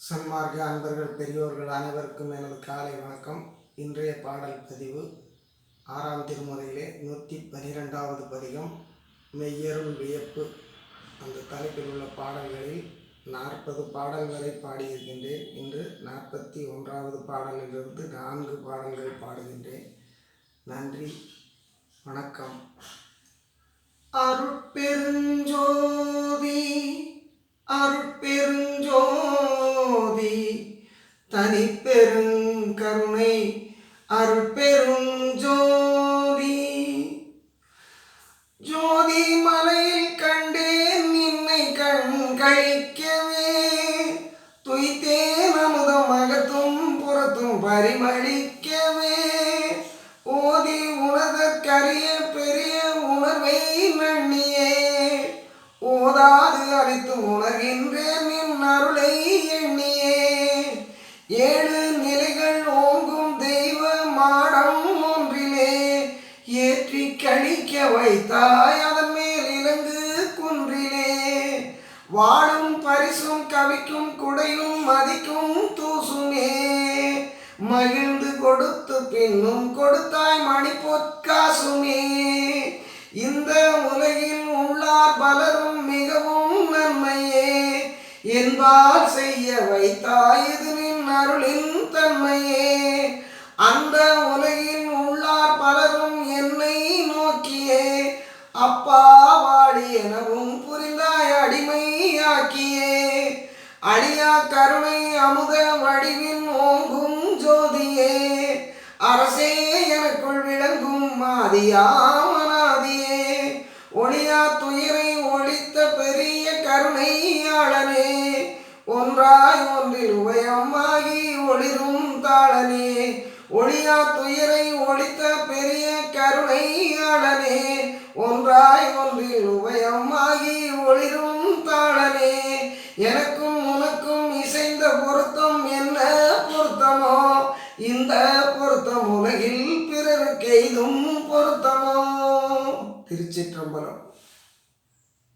சன்மார்க்க அன்பர்கள் பெரியோர்கள் அனைவருக்கும் எனது காலை வணக்கம். இன்றைய பாடல் பதிவு 6ஆம் திருமுறையிலே 112வது பதிகம் மெய்யரும் வியப்பு. அந்த தலைப்பில் உள்ள பாடல்களில் 40 பாடல்களை பாடியிருக்கின்றேன். இன்று 41வது பாடலிலிருந்து 4 பாடல்கள் பாடுகின்றேன். நன்றி, வணக்கம். அருட்பெருஞ்சோதி அருட்பெருஞ்சோதி தனிப்பெருங்கருணை அருட்பெருஞ்சோதி. ஜோதி மலையில் கண்டேன் நின்னை கண் கழிக்கவே, துய்த்தேன் அமுதம் அகத்தும் புறத்தும் பரிமளிக்கவே, ஓதி உணர்தற்கரிய பெரிய உணர்வை நன்னியே, ஓதாது அழைத்து உணர்கின்றேன் நின் அருளை எண்ணியே. 7 நிலைகள் ஓங்கும் தெய்வ மாடம் ஒன்றிலே ஏற்றி கழிக்க வைத்தாய் அதன் மேல் இலங்கு குன்றிலே, வாழும் பரிசும் கவிக்கும் குடையும் மதிக்கும் தூசுமே, மகிழ்ந்து கொடுத்து பின்னும் கொடுத்தாய் மணி பொற்காசுமே. இந்த உலகில் உள்ளார் பலரும் மிகவும் நன்மையே, என்பால் செய்ய வைத்தாய் இது நின் அருளின் தன்மையே. அந்த உலகில் உள்ளார் பலரும் என்னை நோக்கியே, அப்பா வாடி எனவும் புரிந்தாய் அடிமையாக்கியே. அழியா கருணை அமுத வடிவின் ஓங்கும் ஜோதியே, அரசே எனக்குள் விளங்கும் மாதியாமனாதியே, ஒளியா துயரை ஒழித்த பெரிய கருணையாளனே, ஒன்றாய் ஒன்றில் உபயமாகி ஒளிரும் தாளனே, ஒளியா துயரை ஒழித்த பெரிய கருணையாளனே, ஒன்றாய் ஒன்றில் உபயமாகி ஒளிரும் தாளனே. எனக்கும் உனக்கும் இசைந்த பொருத்தம் என்ன பொருத்தமோ, இந்த பொருத்தம் உலகில் பிறருக்கு எய்தும் பொருத்தமோ. திருச்சிற்றம்பலம்.